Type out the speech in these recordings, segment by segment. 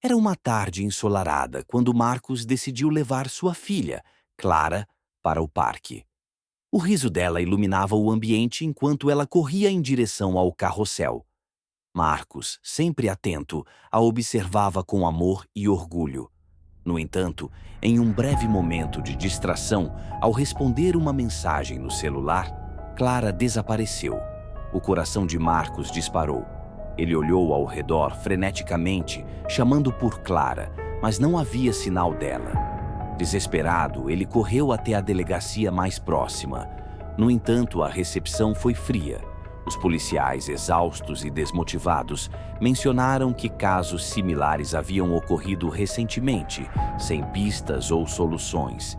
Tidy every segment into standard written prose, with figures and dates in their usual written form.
Era uma tarde ensolarada quando Marcos decidiu levar sua filha, Clara, para o parque. O riso dela iluminava o ambiente enquanto ela corria em direção ao carrossel. Marcos, sempre atento, a observava com amor e orgulho. No entanto, em um breve momento de distração, ao responder uma mensagem no celular, Clara desapareceu. O coração de Marcos disparou. Ele olhou ao redor freneticamente, chamando por Clara, mas não havia sinal dela. Desesperado, ele correu até a delegacia mais próxima. No entanto, a recepção foi fria. Os policiais, exaustos e desmotivados, mencionaram que casos similares haviam ocorrido recentemente, sem pistas ou soluções.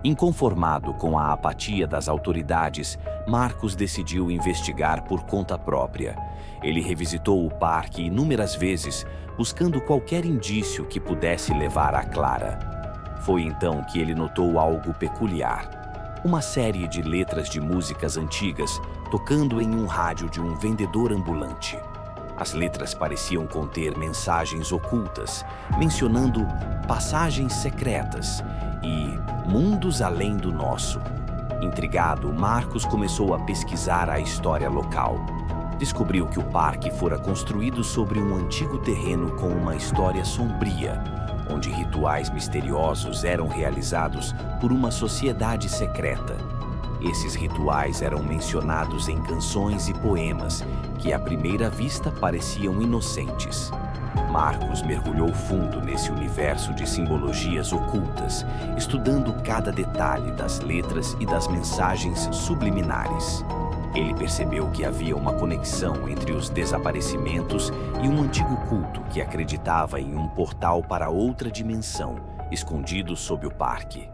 Inconformado com a apatia das autoridades, Marcos decidiu investigar por conta própria. Ele revisitou o parque inúmeras vezes, buscando qualquer indício que pudesse levar a Clara. Foi então que ele notou algo peculiar. Uma série de letras de músicas antigas tocando em um rádio de um vendedor ambulante. As letras pareciam conter mensagens ocultas, mencionando passagens secretas e mundos além do nosso. Intrigado, Marcos começou a pesquisar a história local. Descobriu que o parque fora construído sobre um antigo terreno com uma história sombria, onde rituais misteriosos eram realizados por uma sociedade secreta. Esses rituais eram mencionados em canções e poemas que, à primeira vista, pareciam inocentes. Marcos mergulhou fundo nesse universo de simbologias ocultas, estudando cada detalhe das letras e das mensagens subliminares. Ele percebeu que havia uma conexão entre os desaparecimentos e um antigo culto que acreditava em um portal para outra dimensão, escondido sob o parque.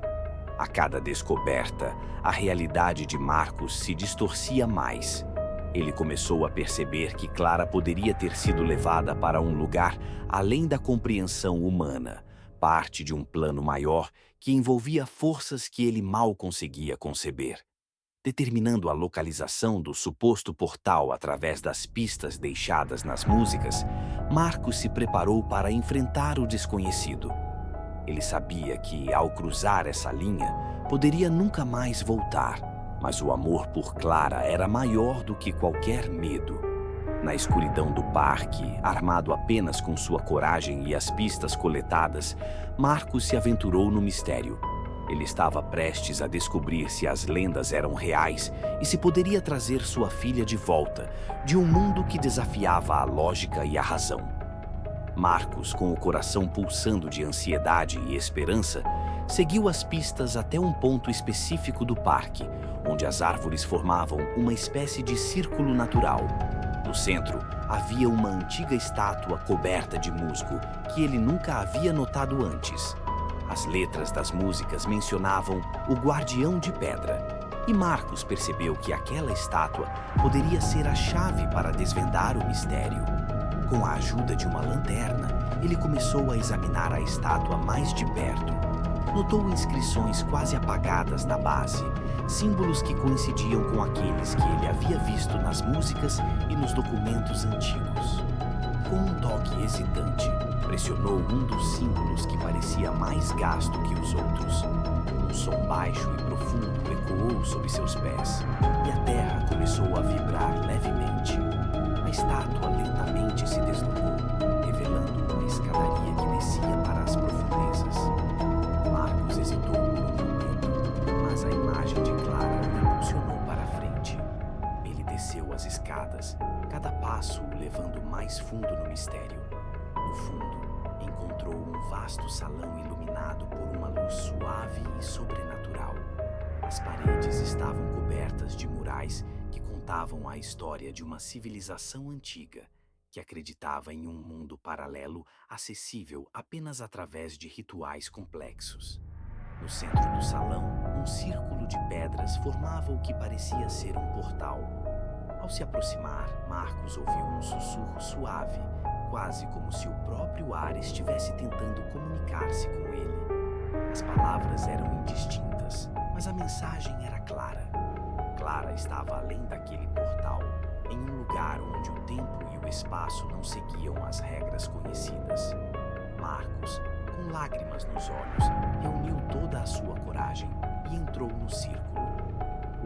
A cada descoberta, a realidade de Marcos se distorcia mais. Ele começou a perceber que Clara poderia ter sido levada para um lugar além da compreensão humana, parte de um plano maior que envolvia forças que ele mal conseguia conceber. Determinando a localização do suposto portal através das pistas deixadas nas músicas, Marcos se preparou para enfrentar o desconhecido. Ele sabia que, ao cruzar essa linha, poderia nunca mais voltar, mas o amor por Clara era maior do que qualquer medo. Na escuridão do parque, armado apenas com sua coragem e as pistas coletadas, Marcos se aventurou no mistério. Ele estava prestes a descobrir se as lendas eram reais e se poderia trazer sua filha de volta, de um mundo que desafiava a lógica e a razão. Marcos, com o coração pulsando de ansiedade e esperança, seguiu as pistas até um ponto específico do parque, onde as árvores formavam uma espécie de círculo natural. No centro, havia uma antiga estátua coberta de musgo que ele nunca havia notado antes. As letras das músicas mencionavam o Guardião de Pedra, e Marcos percebeu que aquela estátua poderia ser a chave para desvendar o mistério. Com a ajuda de uma lanterna, ele começou a examinar a estátua mais de perto. Notou inscrições quase apagadas na base, símbolos que coincidiam com aqueles que ele havia visto nas músicas e nos documentos antigos. Com um toque hesitante, pressionou um dos símbolos que parecia mais gasto que os outros. Um som baixo e profundo ecoou sob seus pés, e a terra começou a vibrar levemente. A estátua lentamente se deslocou, revelando uma escadaria que descia para as profundezas. Marcos hesitou por um momento, mas a imagem de Clara o impulsionou para a frente. Ele desceu as escadas, cada passo o levando mais fundo no mistério. No fundo, encontrou um vasto salão iluminado por uma luz suave e sobrenatural. As paredes estavam cobertas de murais que contavam a história de uma civilização antiga que acreditava em um mundo paralelo acessível apenas através de rituais complexos. No centro do salão, um círculo de pedras formava o que parecia ser um portal. Ao se aproximar, Marcos ouviu um sussurro suave, quase como se o próprio ar estivesse tentando comunicar-se com ele. As palavras eram indistintas, mas a mensagem era clara. Clara estava além daquele portal, em um lugar onde o tempo e o espaço não seguiam as regras conhecidas. Marcos, com lágrimas nos olhos, reuniu toda a sua coragem e entrou no círculo.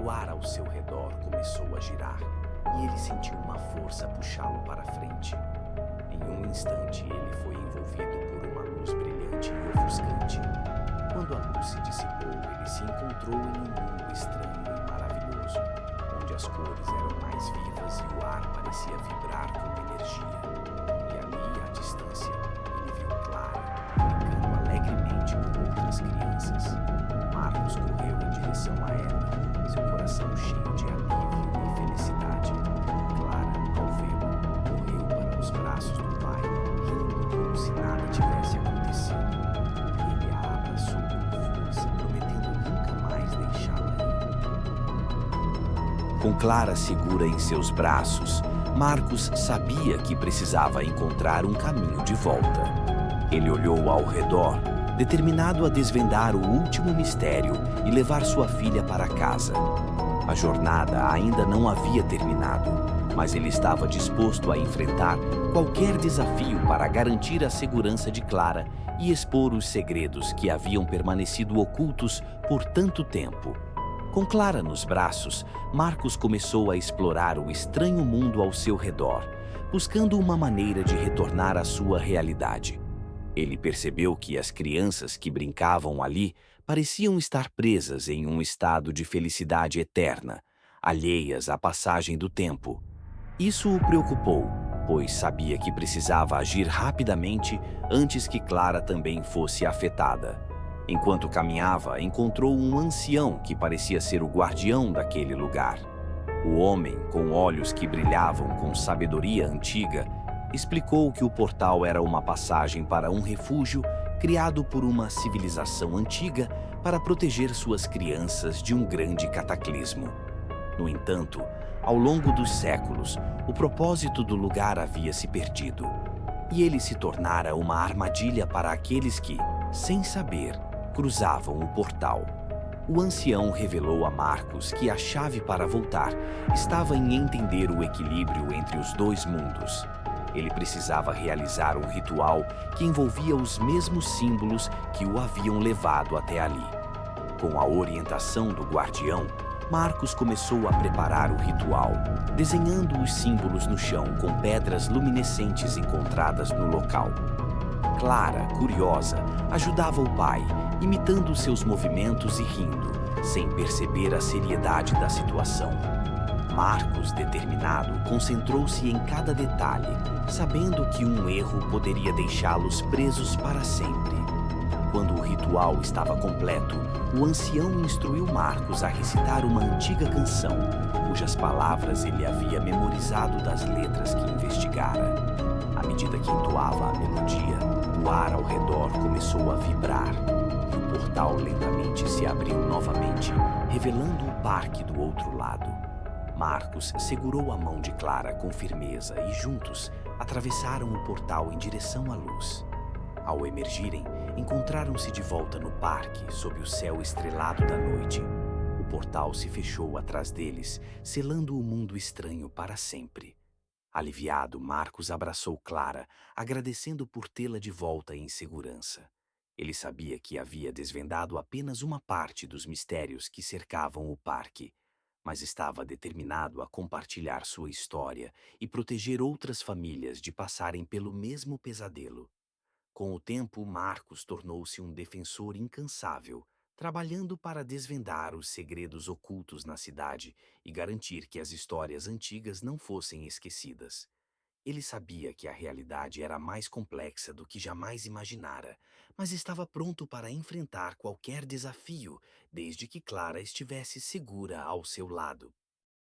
O ar ao seu redor começou a girar e ele sentiu uma força puxá-lo para frente. Em um instante, ele foi envolvido por uma luz brilhante e ofuscante. Quando a luz se dissipou, ele se encontrou em um mundo estranho e maravilhoso, onde as cores eram mais vivas e o ar parecia vibrar com energia. E ali, à distância, ele viu Clara, brincando alegremente com outras crianças. Marcos correu em direção a ela, seu coração cheio de alívio e felicidade. Clara, ao vê-lo, correu para os braços do pai, rindo como se nada tivesse acontecido. Ele a abraçou com força, prometendo nunca mais deixá-la ir. Com Clara segura em seus braços, Marcos sabia que precisava encontrar um caminho de volta. Ele olhou ao redor, determinado a desvendar o último mistério e levar sua filha para casa. A jornada ainda não havia terminado, mas ele estava disposto a enfrentar qualquer desafio para garantir a segurança de Clara e expor os segredos que haviam permanecido ocultos por tanto tempo. Com Clara nos braços, Marcos começou a explorar o estranho mundo ao seu redor, buscando uma maneira de retornar à sua realidade. Ele percebeu que as crianças que brincavam ali pareciam estar presas em um estado de felicidade eterna, alheias à passagem do tempo. Isso o preocupou, pois sabia que precisava agir rapidamente antes que Clara também fosse afetada. Enquanto caminhava, encontrou um ancião que parecia ser o guardião daquele lugar. O homem, com olhos que brilhavam com sabedoria antiga, explicou que o portal era uma passagem para um refúgio criado por uma civilização antiga para proteger suas crianças de um grande cataclismo. No entanto, ao longo dos séculos, o propósito do lugar havia se perdido, e ele se tornara uma armadilha para aqueles que, sem saber, cruzavam o portal. O ancião revelou a Marcos que a chave para voltar estava em entender o equilíbrio entre os dois mundos. Ele precisava realizar um ritual que envolvia os mesmos símbolos que o haviam levado até ali. Com a orientação do guardião, Marcos começou a preparar o ritual, desenhando os símbolos no chão com pedras luminescentes encontradas no local. Clara, curiosa, ajudava o pai, imitando seus movimentos e rindo, sem perceber a seriedade da situação. Marcos, determinado, concentrou-se em cada detalhe, sabendo que um erro poderia deixá-los presos para sempre. Quando o ritual estava completo, o ancião instruiu Marcos a recitar uma antiga canção, cujas palavras ele havia memorizado das letras que investigara. À medida que entoava a melodia, o ar ao redor começou a vibrar, e o portal lentamente se abriu novamente, revelando o parque do outro lado. Marcos segurou a mão de Clara com firmeza e juntos atravessaram o portal em direção à luz. Ao emergirem, encontraram-se de volta no parque, sob o céu estrelado da noite. O portal se fechou atrás deles, selando o mundo estranho para sempre. Aliviado, Marcos abraçou Clara, agradecendo por tê-la de volta em segurança. Ele sabia que havia desvendado apenas uma parte dos mistérios que cercavam o parque, mas estava determinado a compartilhar sua história e proteger outras famílias de passarem pelo mesmo pesadelo. Com o tempo, Marcos tornou-se um defensor incansável, trabalhando para desvendar os segredos ocultos na cidade e garantir que as histórias antigas não fossem esquecidas. Ele sabia que a realidade era mais complexa do que jamais imaginara, mas estava pronto para enfrentar qualquer desafio, desde que Clara estivesse segura ao seu lado.